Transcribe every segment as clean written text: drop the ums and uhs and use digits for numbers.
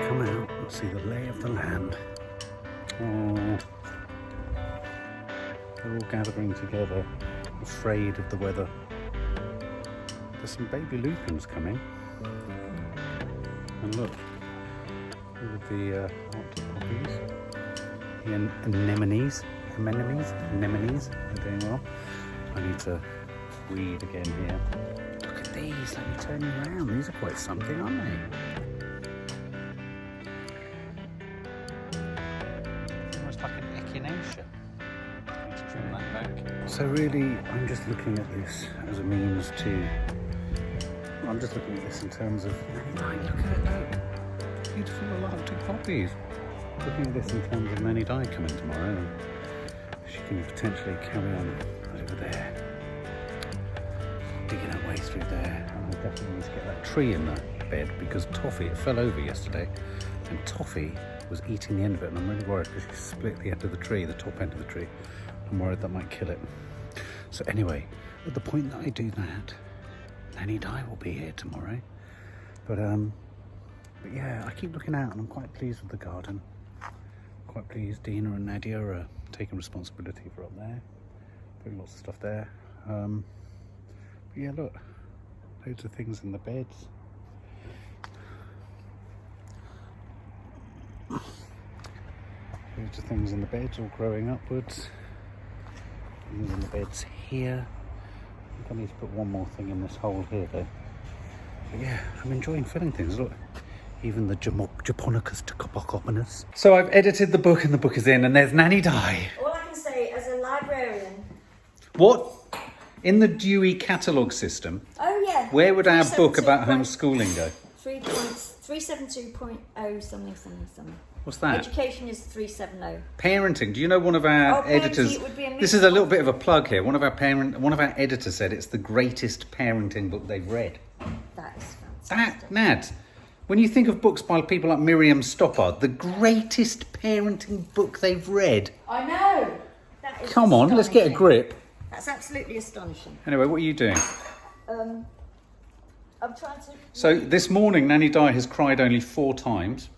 come out and see the lay of the land. Oh, they're all gathering together, afraid of the weather. There's some baby lupins coming. And look, all of the Arctic poppies, the anemones, are doing well. I need to weed again here. Look at these, let me turn you around. These are quite something, aren't they? Almost like an echinacea. Let's trim that back. So really, I'm just looking at this as a means to... I'm just looking at this in terms of... Look at it, look. Beautiful little Arctic poppies. Looking at this in terms of Nanny coming tomorrow. And she can potentially carry on over there. Digging her way through there. And I definitely need to get that tree in the bed because Toffee, it fell over yesterday. And Toffee was eating the end of it, and I'm really worried because she split the end of the tree, the top end of the tree. I'm worried that might kill it. So anyway, at the point that I do that, Nanny will be here tomorrow. But yeah, I keep looking out and I'm quite pleased with the garden. Quite pleased. Dina and Nadia are taking responsibility for up there. Putting lots of stuff there. But yeah, look, loads of things in the beds. Loads of things in the beds, all growing upwards. Things in the beds here. I think I need to put one more thing in this hole here though. But yeah, I'm enjoying filling things. Look, even the Japonicus tocopocopinus. So I've edited the book and the book is in, and there's Nanny. All I can say as a librarian. What? In the Dewey catalogue system, Oh yeah. where would our book about homeschooling go? 3.372.0 something. What's that? Education is 370. Parenting. Do you know one of our editors? It would be a This is a little bit of a plug here. One of our editors said it's the greatest parenting book they've read. That is fantastic. Nad, when you think of books by people like Miriam Stoppard, the greatest parenting book they've read. I know. That is Come on, let's get a grip. That's absolutely astonishing. Anyway, what are you doing? I'm trying to... So this morning, Nanny has cried only 4 times.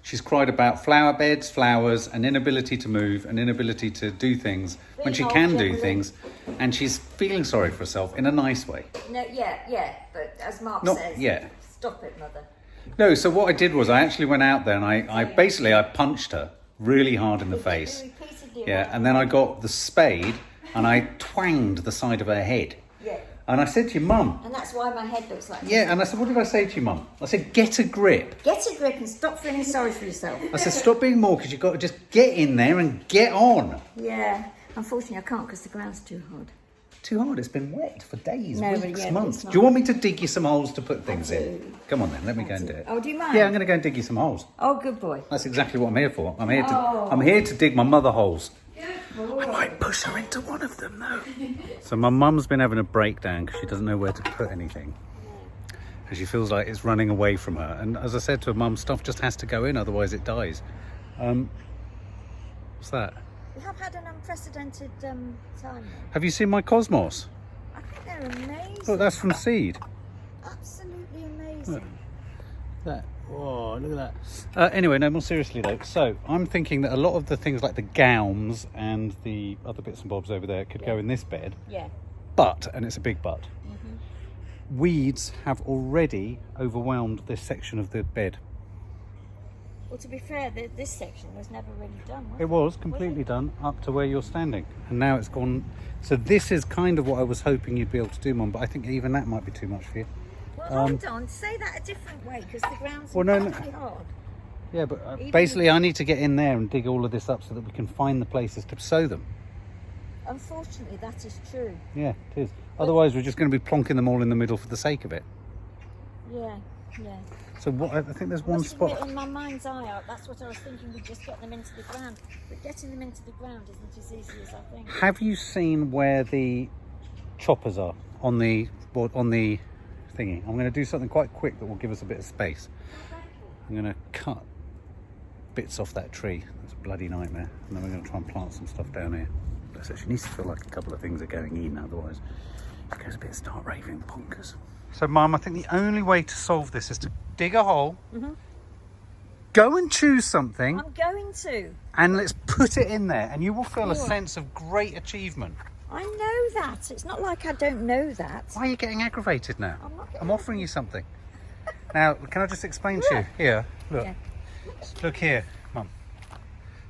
She's cried about flower beds, flowers, an inability to move, an inability to do things when she can do things, and she's feeling sorry for herself in a nice way. No, yeah, but as Mark says, stop it, mother. No, so what I did was I actually went out there and I punched her really hard in the face. Yeah, and then I got the spade and I twanged the side of her head. Yeah. And I said to your mum... And that's why my head looks like this. Yeah, and I said, what did I say to your mum? I said, get a grip. Get a grip and stop feeling sorry for yourself. I said, stop being mawkish, you've got to just get in there and get on. Yeah, unfortunately I can't because the ground's too hard. Too hard, it's been wet for days, weeks, yeah, months. Do you want me to dig you some holes to put things in? Come on then, let me go and do it. Oh, do you mind? Yeah, I'm going to go and dig you some holes. Oh, good boy. That's exactly what I'm here for. I'm here to dig my mother holes. I might push her into one of them though. So my mum's been having a breakdown because she doesn't know where to put anything. And she feels like it's running away from her. And as I said to her, mum, stuff just has to go in, otherwise it dies. What's that? We have had an unprecedented time. Have you seen my cosmos? I think they're amazing. Look, that's from seed. Absolutely amazing. Look. That. Whoa, look at that. Anyway, no, more seriously though. So I'm thinking that a lot of the things like the gowns and the other bits and bobs over there could go in this bed. Yeah. But, and it's a big but, weeds have already overwhelmed this section of the bed. Well, to be fair, this section was never really done, was it? It was completely done up to where you're standing. And now it's gone. So this is kind of what I was hoping you'd be able to do, Mum, but I think even that might be too much for you. Well, hold on. Say that a different way, because the ground's no. hard. Yeah, but basically I need to get in there and dig all of this up so that we can find the places to sow them. Unfortunately, that is true. Yeah, it is. Otherwise, we're just going to be plonking them all in the middle for the sake of it. Yeah. So what? I think there's one spot. In my mind's eye, that's what I was thinking. We'd just get them into the ground, but getting them into the ground isn't as easy as I think. Have you seen where the choppers are on the thingy? I'm going to do something quite quick that will give us a bit of space. I'm going to cut bits off that tree. That's a bloody nightmare. And then we're going to try and plant some stuff down here. Bless it. She needs to feel like a couple of things are going in, otherwise she goes a bit start raving bonkers. So, Mum, I think the only way to solve this is to dig a hole, Go and choose something I'm going to. and let's put it in there, and you will feel a Sure. sense of great achievement. I know that. It's not like I don't know that. Why are you getting aggravated now? I'm not getting I'm offering you something. Now, can I just explain to you? Here, look. Yeah. Look here, Mum.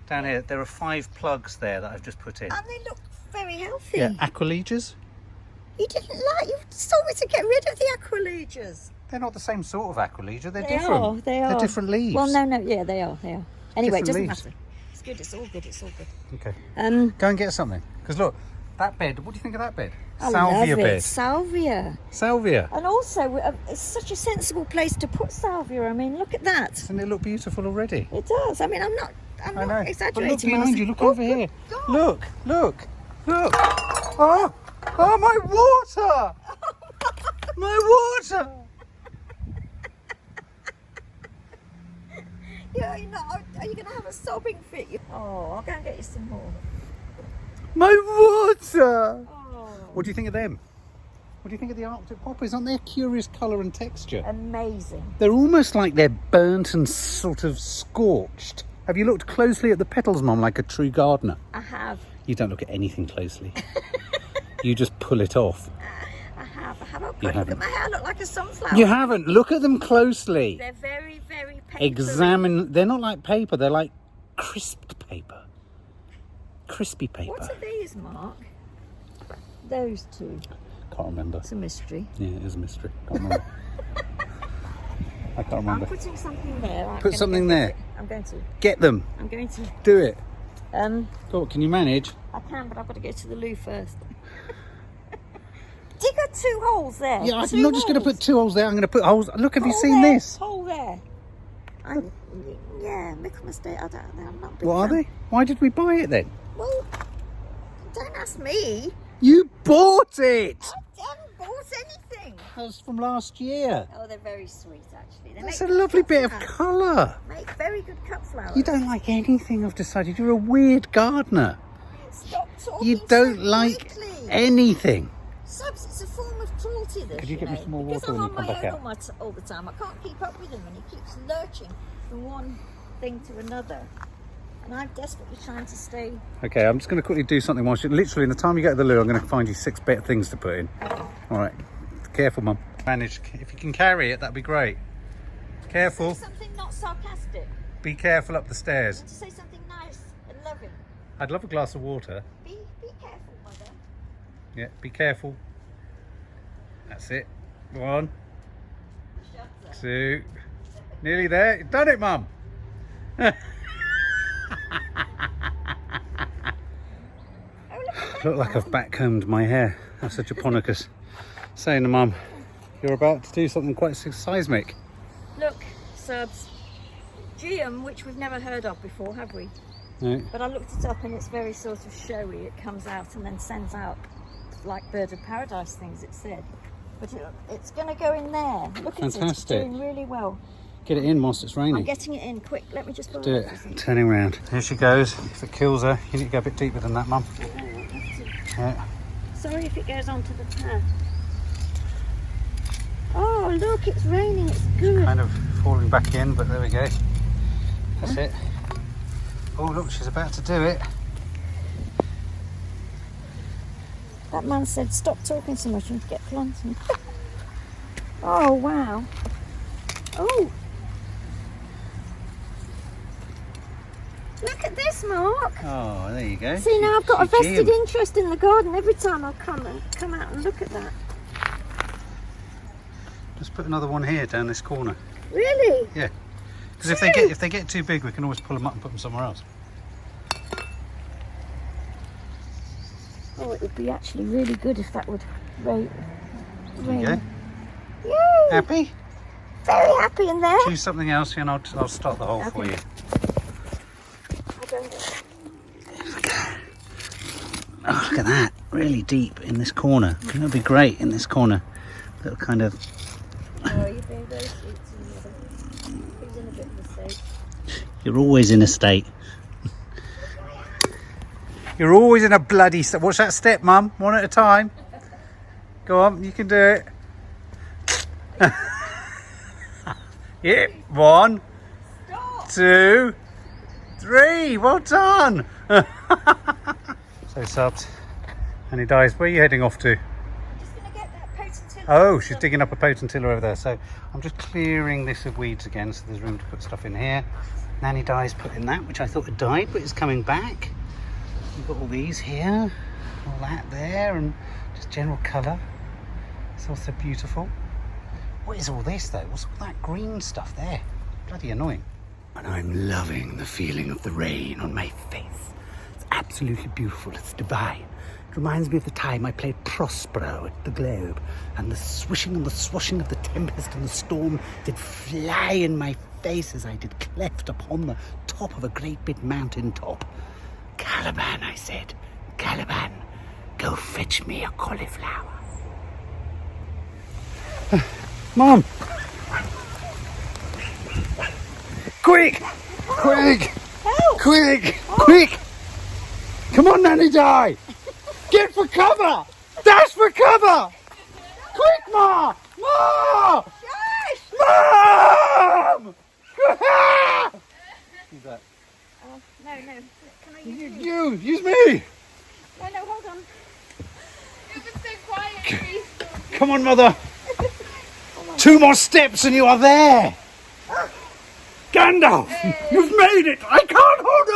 Down here, there are 5 plugs there that I've just put in. And they look very healthy. Yeah, aqualegias. You didn't like, you told me to get rid of the aqualegias. They're not the same sort of aqualegia. They're They different. are, they are. They're different leaves. Well, no, yeah, they are. Anyway, Different it doesn't leaves. matter. It's good, it's all good, it's all good. Okay. Go and get something. Because look, that bed, what do you think of that bed? I Salvia love it. bed. Salvia. Salvia. And also, it's such a sensible place to put salvia. I mean, look at that. Doesn't it look beautiful already? It does. I mean, I'm not I know. exaggerating. But look behind you, look Oh, over here. God. Look. Oh, my water! My water! Yeah, are you going to have a sobbing fit? Oh, I'll go and get you some more. My water! Oh, What do you think of them? What do you think of the Arctic poppies? Aren't they a curious colour and texture? amazing. They're almost like they're burnt and sort of scorched. Have you looked closely at the petals, Mum, like a true gardener? I have. You don't look at anything closely. You just pull it off. I have. Oh, You God, look haven't. at my hair. Look like a sunflower. You haven't. Look at them closely. They're very, very papery. Examine. They're not like paper. They're like crisped paper. Crispy paper. What are these, Mark? Those two. Can't remember. It's a mystery. Yeah, it is a mystery. Can't remember. I can't I'm remember. putting something there. I'm Put gonna something go there. get it. I'm going to. Get them. I'm going to. Do it. Um, Go on, can you manage? I can, but I've got to go to the loo first. Dig her 2 holes there. Yeah, I'm 2 not just going to holes. put 2 holes there. I'm going to put holes. Look, have you Hole seen there, this? Hole there. Yeah, make a mistake. I don't know. I'm not a big What are fan. they? Why did we buy it then? Well, don't ask me. You bought it! I haven't bought anything. That's from last year. Oh, they're very sweet, actually. They That's make a lovely cut bit of flowers. colour. Make very good cut flowers. You don't like anything, I've decided. You're a weird gardener. Stop talking You don't so like quickly. anything. Subs, it's a form of cruelty, this. Could you give me know. some more Because water I'm when on you come my back own out? all the time. I can't keep up with him, and he keeps lurching from one thing to another. And I'm desperately trying to stay. Okay, I'm just going to quickly do something whilst you... Literally, in the time you get to the loo, I'm going to find you 6 better things to put in. All right. Careful, Mum. Manage. If you can carry it, that'd be great. Careful. Say something not sarcastic. Be careful up the stairs. To say something nice and loving. I'd love a glass of water. Be careful, mother. Yeah, be careful. That's it. 1, Shut up. 2. Nearly there. You've done it, Mum. Oh, look at that. Look like I've backcombed my hair. That's such a ponicus. Saying to Mum, you're about to do something quite seismic. Look, Subs. GLEAM, which we've never heard of before, have we? No. But I looked it up and it's very sort of showy. It comes out and then sends out like bird of paradise things, it said. But it's going to go in there. Look at it. It's Fantastic. doing really well. Get it in whilst it's I'm raining. getting it in quick. Let me just put Do it. Turning round. Here she goes. If it kills her, you need to go a bit deeper than that, Mum. Yeah. Sorry if it goes onto the pad. Oh, look, it's raining. It's good. Kind of falling back in, but there we go. That's it. Oh, look, she's about to do it. That man said, stop talking so much and get planting. Oh, wow. Oh. Look at this, Mark. Oh, there you go. See, now I've got a She's vested GM. interest in the garden every time I come out and look at that. Just put another one here down this corner. Really? Yeah. Because if they get too big, we can always pull them up and put them somewhere else. Oh, it would be actually really good if that would rain. There you go. Yay! Happy? Very happy in there. Choose something else and I'll start the hole for Okay. you. I don't know. Oh, look at that. Really deep in this corner. That would be great in this corner. Little kind of... Oh, you're being very sweet to me, mother. He's in a bit of a state. You're always in a state. You're always in a bloody state. Watch that step, Mum. One at a time. Go on, you can do it. Yep, 1, Stop! 2, 3. Well done. So subs. And he dies. Where are you heading off to? Just going to get that potentilla. Oh, she's digging up a potentilla over there. So I'm just clearing this of weeds again, so there's room to put stuff in here. Nanny Di's put in that, which I thought had died, but it's coming back. We've got all these here, all that there, and just general colour. It's also beautiful. What is all this though? What's all that green stuff there? Bloody annoying. And I'm loving the feeling of the rain on my face. It's absolutely beautiful. It's divine. It reminds me of the time I played Prospero at the Globe, and the swishing and the swashing of the tempest and the storm did fly in my face as I did cleft upon the top of a great big mountain top. Caliban, I said, Caliban, go fetch me a cauliflower. Mom! Quick! Quick! Help! Quick! Quick! Come on, Nanny Di! Get for cover! Dash for cover! Quick, Ma! Ma! Josh! Mom! Who's that? No. Can I use You! Use me! No, hold on. You've been so quiet, Reese. Come on, Mother! 2 more steps and you are there! Gandalf! You've made it! I can't hold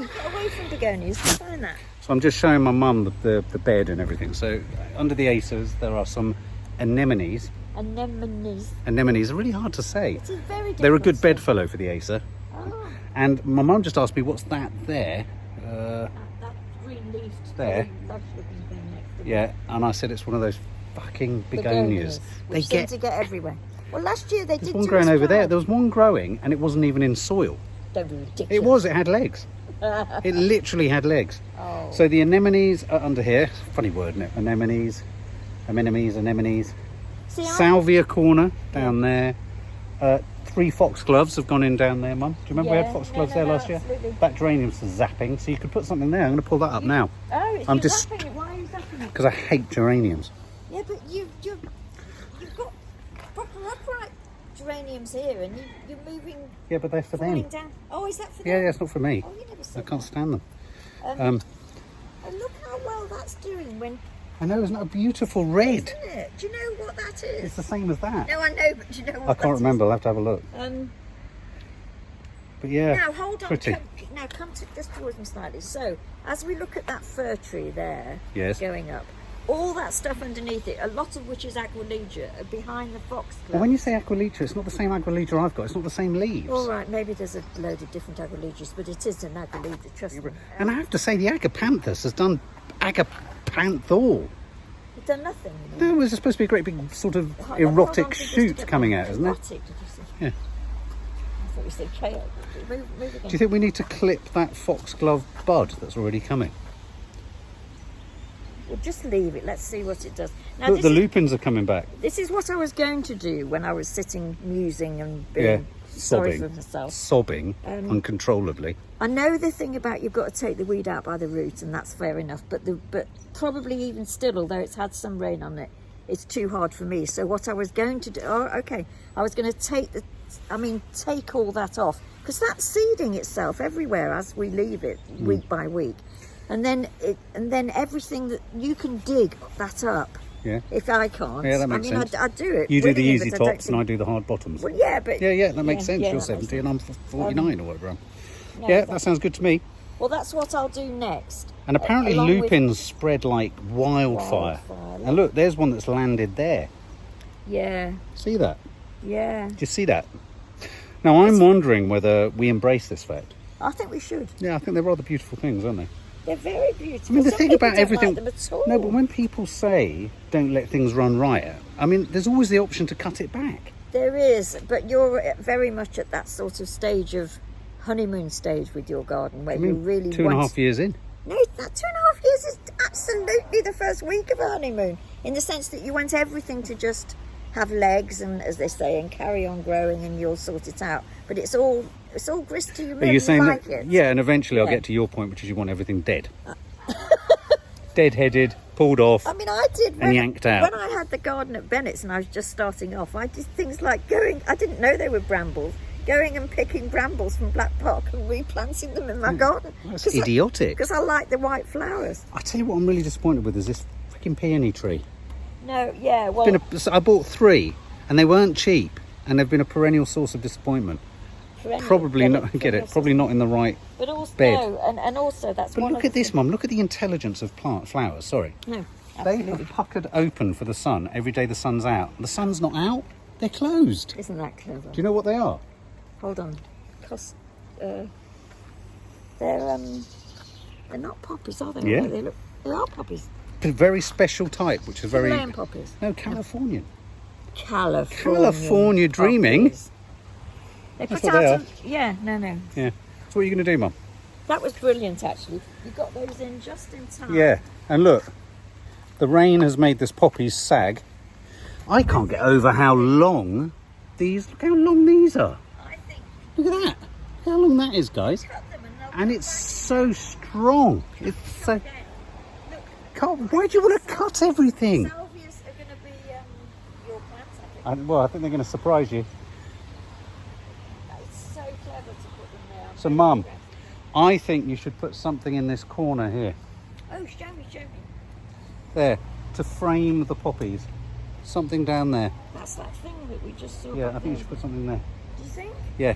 on! Get away from begonias. Find that. So I'm just showing my mum the bed and everything. So under the acers there are some anemones. Anemones. Anemones are really hard to say. It's a very They're a good different bedfellow for the acer. Oh, And my mum just asked me, what's that there? that green leafed, There. very lush looking thing next to Yeah, and I said it's one of those fucking begonias. Which seem to get everywhere. Well, last year they There's did. one to growing us over there. well. There was one growing and it wasn't even in soil. Don't be ridiculous. It was, it had legs. It literally had legs. Oh. So the anemones are under here. Funny word, isn't it? Anemones. See, Salvia corner down there. 3 foxgloves have gone in down there, Mum. Do you remember we had foxgloves there last year? Absolutely. That geranium's zapping, so you could put something there. I'm going to pull that up now Oh, it's I'm you're just- zapping it. Why are you zapping it? because I hate geraniums. Yeah, but you've got proper upright geraniums here, and you're moving, Yeah, but they're for falling them. down. Oh, is that for Yeah, them? yeah, it's not for me. Oh, you never I said can't that. stand them. And look how well that's doing when, I know, isn't that a beautiful red? isn't it? Do you know what that is? It's the same as that. No, I know, but do you know what I can't remember. I'll have to have a look. But yeah, Now, hold on. pretty. Come just towards me slightly. So, as we look at that fir tree there, Yes. going up, all that stuff underneath it, a lot of which is aqualegia, are behind the foxglove. Well, when you say aqualegia, it's not the same aqualegia I've got. It's not the same leaves. All right, maybe there's a load of different aqualegias, but it is an aqualegia, trust me. And I have to say, the agapanthus has done agapanthol. It's done nothing. You know. No, there's supposed to be a great big sort of Hold on erotic to just shoot get coming that. out, isn't there? Erotic, did you say? Yeah. I thought you said chaotic. Move again. Do you think we need to clip that foxglove bud that's already coming? We'll just leave it. Let's see what it does. Now, Look, this the is- lupins are coming back. This is what I was going to do when I was sitting musing and being sorry sobbing. for myself. Sobbing uncontrollably. I know the thing about you've got to take the weed out by the root, and that's fair enough. But probably even still, although it's had some rain on it, it's too hard for me. So what I was going to do, I was going to take all that off, because that's seeding itself everywhere as we leave it week by week, and then everything that you can dig that up. Yeah. If I can't, Yeah, that makes sense. I do it. You do the willingly, easy but I don't tops and I do the hard bottoms. Well, yeah, but Yeah, that makes sense. yeah, You're that makes 70 and I'm 49 or whatever. No, Yeah, that sounds good to me. Well, that's what I'll do next. And apparently along with- lupins spread like wildfire. Wildfire. And look, there's one that's landed there. Yeah, See that? yeah. Do you see that? Now, I'm wondering whether we embrace this fact. I think we should. Yeah, I think they're rather beautiful things, aren't they? They're very beautiful. I mean, the Some thing people about don't everything... like them at all. No, but when people say, don't let things run riot, I mean, there's always the option to cut it back. There is, but you're very much at that sort of stage of honeymoon stage with your garden, where I you mean, really 2.5 years in. No, that 2.5 years is absolutely the first week of a honeymoon, in the sense that you want everything to just have legs and, as they say, and carry on growing, and you'll sort it out. But it's all grist to your mill. Are you saying like that? it. Yeah, and eventually I'll Yeah. get to your point, which is you want everything dead. Dead-headed, pulled off. I mean, I did And yanked out. when I had the garden at Bennett's and I was just starting off. I did things like I didn't know they were brambles, going and picking brambles from Black Park and replanting them in my garden. That's idiotic. Because I like the white flowers. I tell you what I'm really disappointed with is this freaking peony tree. No, yeah, well... I bought 3 and they weren't cheap and they've been a perennial source of disappointment. Probably not in the right but also, bed. No, and also that's But one look of at this, Mum. Look at the intelligence of flowers. Sorry. No, They absolutely. are puckered open for the sun every day the sun's out. The sun's not out. They're closed. Isn't that clever? Do you know what they are? Hold on. They're not poppies, are they? Yeah. They are poppies. A very special type, which is very... Himalayan poppies. No, Californian. California dreaming. poppies. They That's put what they out are. yeah, no. Yeah. So what are you going to do, Mum? That was brilliant, actually. You got those in just in time. Yeah. And look, the rain has made this poppies sag. I can't get over how long look how long these are. I think Look at that. Look how long that is, guys. cut them and And it's so strong. It's so... Look, Why do you want to cut everything? salvias are going to be your plants, I think. Well, I think they're going to surprise you. It's so clever to put them there. So, Mum, I think you should put something in this corner here. Oh, show me. There. To frame the poppies. Something down there. That's that thing that we just saw. Yeah, back I think you there. should put something there. Do you think? Yeah.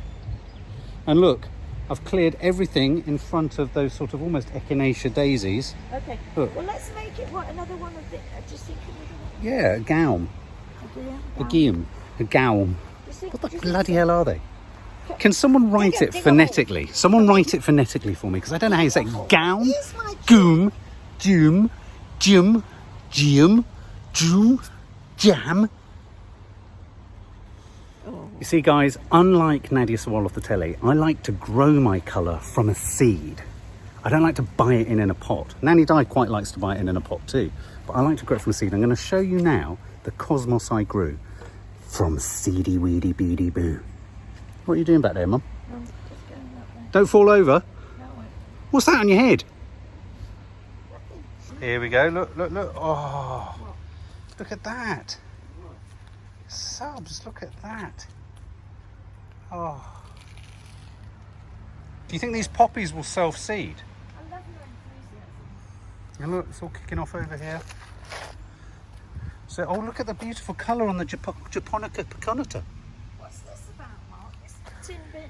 And look, I've cleared everything in front of those sort of almost echinacea daisies. Okay. Look. Well, let's make it another one of the. Just think of Yeah, a gaum. A it. guilm. A gaum. What the bloody hell are they? Can someone write it dig a hole. phonetically? Someone write it phonetically for me, because I don't know how you say gown, Here's my goom, doom, jum, jam, jam. You see, guys, unlike Nadia Sawalha-Adderleys, I like to grow my colour from a seed. I don't like to buy it in a pot. Nanny Di quite likes to buy it in a pot too, but I like to grow it from a seed. I'm going to show you now the cosmos I grew from seedy weedy beady boo. What are you doing back there, Mum? I'm just going up there. Don't fall over. No, What's that on your head? Here we go. Look. Oh, look at that. Subs, look at that. Oh. Do you think these poppies will self-seed? I love your enthusiasm. And look, it's all kicking off over here. So, oh, look at the beautiful colour on the Japonica piconata. What's this about, Mark? It's the tin bin.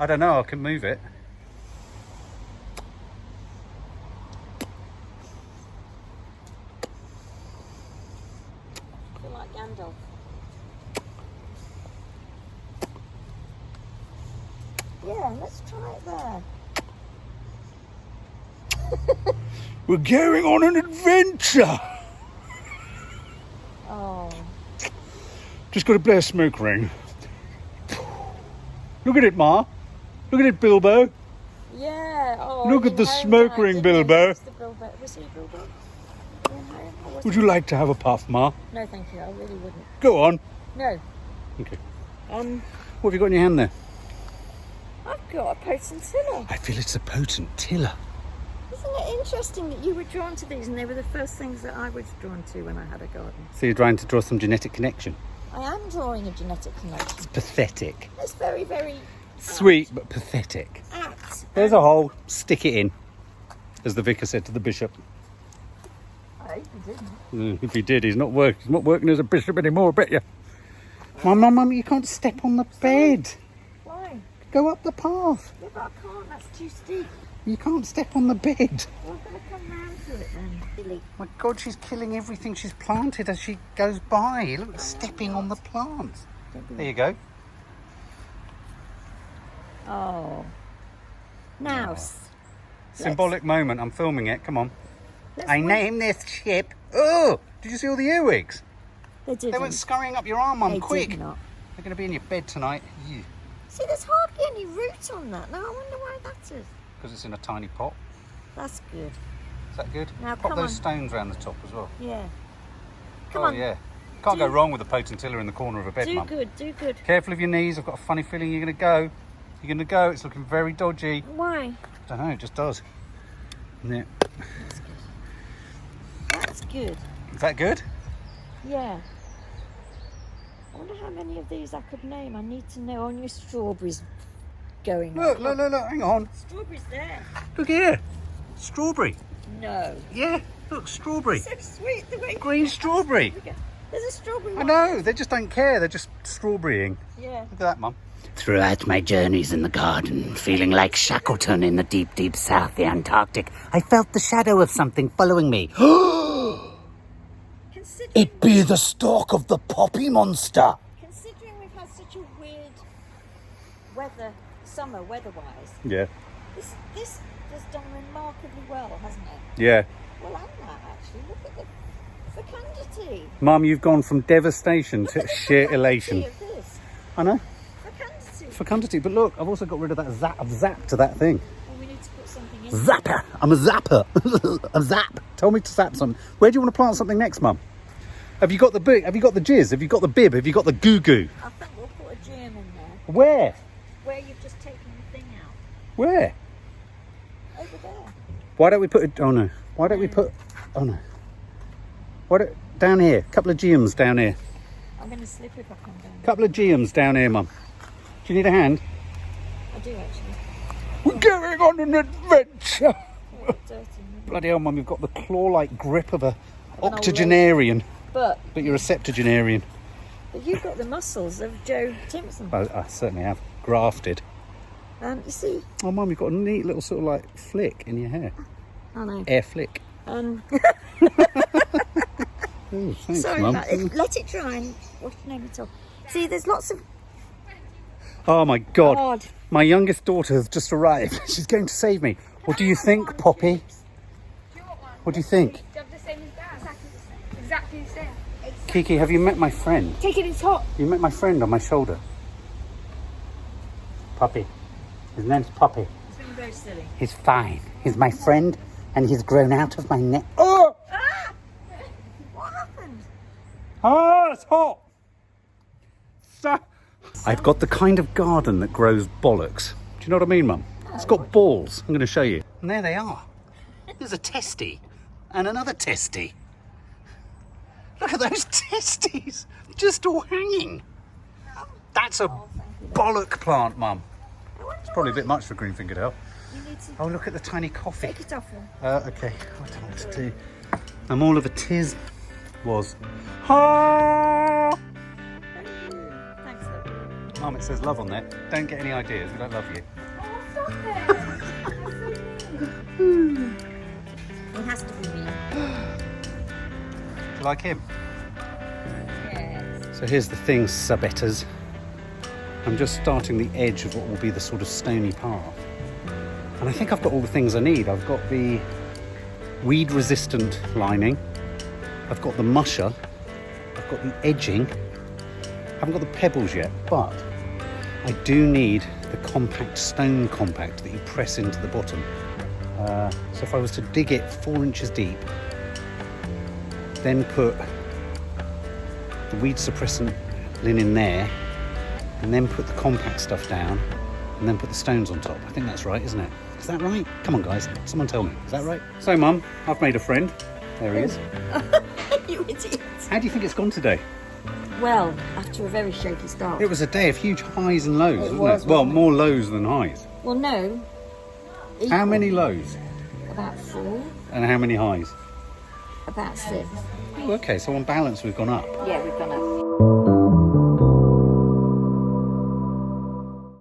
I don't know, I can move it. I feel like Gandalf. Yeah, let's try it there. We're going on an adventure. Oh, Just got to play a smoke ring. Look at it, Ma. Look at it, Bilbo. yeah. Oh, Look at the smoke ring, Bilbo. Was he Bilbo? Yeah, no, or was Would he- you like to have a puff, Ma? No, thank you. I really wouldn't. Go on. No. Okay. What What have you got in your hand there? I've got a potentilla. I feel it's a potentilla. Isn't it interesting that you were drawn to these and they were the first things that I was drawn to when I had a garden? So you're trying to draw some genetic connection. I am drawing a genetic connection. It's pathetic. It's very, very Sweet, but pathetic. apt. There's a hole. Stick it in. As the vicar said to the bishop. I hope you didn't. If he did, he's not working as a bishop anymore, I bet you. Mum, you can't step on the bed. Why? Go up the path. Yeah, but I can't. That's too steep. You can't step on the bed. We're going to come round to it then, Billy. My God, she's killing everything she's planted as she goes by. Look, stepping on the plants. There you go. Oh. Now, Symbolic moment. I'm filming it. Come on. let's I wait. name this ship. Oh, did you see all the earwigs? They didn't. They went scurrying up your arm, Mum. They Quick. did not. They're going to be in your bed tonight. See, there's hardly any root on that. Now, I wonder why that is. Because it's in a tiny pot. That's good. Is that good? Now, Pop come those on. stones around the top as well. Yeah. Come Oh, on. yeah. Can't go Do- wrong with a potentilla in the corner of a bed, Do Mum. good, do good. Careful of your knees. I've got a funny feeling you're going to go. You're going to go. It's looking very dodgy. Why? I don't know. It just does. Yeah. That's good. Is that good? Yeah. I wonder how many of these I could name. I need to know. On your strawberries going Look, on. look, hang on. Strawberries there. Look here. Strawberry. No. Yeah, look, strawberry. So sweet the way. Green strawberry. There's a strawberry. I know, they just don't care. They're just strawberrying. Yeah. Look at that, Mum. Throughout my journeys in the garden, feeling like Shackleton in the deep, deep south, the Antarctic, I felt the shadow of something following me. It be the stalk of the poppy monster. Considering we've had such a weird summer weather-wise, Yeah. this has done remarkably well, hasn't it? Yeah. Well, and that actually. Look at the fecundity. Mum, you've gone from devastation to sheer elation. Of this. I know. Fecundity. Fecundity, but look, I've also got rid of that zap to that thing. Well, we need to put something in. Zapper! I'm a zapper. I'm zap. Tell me to zap something. Where do you want to plant something next, Mum? Have you got the big? Have you got the jizz? Have you got the bib? Have you got the goo-goo? I think we'll put a germ in there. Where? Where you've just taken the thing out. Where? Over there. Why don't we put it? Oh no. Why don't we put? Oh no. Why don't down here? A couple of geums down here. I'm going to slip if I come down. Couple of geums down here, Mum. Do you need a hand? I do actually. We're going on an adventure. Oh, it's dirty. Bloody hell, Mum! You've got the claw-like grip of a old octogenarian, But but you're a septuagenarian. you've got the muscles of Joe Timpson. I certainly have. Grafted. You see. Oh, Mum, you've got a neat little sort of like flick in your hair. I know. Air flick. Oh, thanks, Sorry Mum. about it. Let it dry and wash your name at all. See, there's lots of Oh my God. God. My youngest daughter has just arrived. She's going to save me. What do you think, Poppy? Do you want one? What do you think? Do you have the same as that? Exactly the same. Exactly the same. Kiki, have you met my friend? Take it, it's hot. You met my friend on my shoulder. Poppy. His name's Poppy. It's been very silly. He's fine. He's my friend and he's grown out of my neck. Oh! What happened? Ah, it's hot! I've got the kind of garden that grows bollocks. Do you know what I mean, Mum? It's got balls. I'm going to show you. And there they are. There's a testy and another testy. Look at those testes, just all hanging. That's a bollock plant, Mum. It's probably a bit much for green-fingered elf. You need to Oh, look at the tiny coffee. take it off him. Okay, I don't know what to do. I'm all of a tiz was. Ha! Thanks, love. Mum, it says love on there. Don't get any ideas. We don't love you. Oh, stop it. It has to be me. Do you like him? Yes. So here's the thing, Sabetters. I'm just starting the edge of what will be the sort of stony path. And I think I've got all the things I need. I've got the weed-resistant lining. I've got the musher. I've got the edging. I haven't got the pebbles yet, but I do need the compact stone compact that you press into the bottom. So if I was to dig it 4 inches deep, then put the weed suppressant linen there, and then put the compact stuff down, and then put the stones on top. I think that's right, isn't it? Is that right? Come on, guys. Someone tell me. Is that right? So, Mum, I've made a friend. There he is. You idiot. How do you think it's gone today? Well, after a very shaky start. It was a day of huge highs and lows, wasn't was, it? Well, wasn't it? more lows than highs. Well, no. How many lows? About 4. And how many highs? About 6. Oh, okay, so on balance we've gone up. Yeah, we've gone up.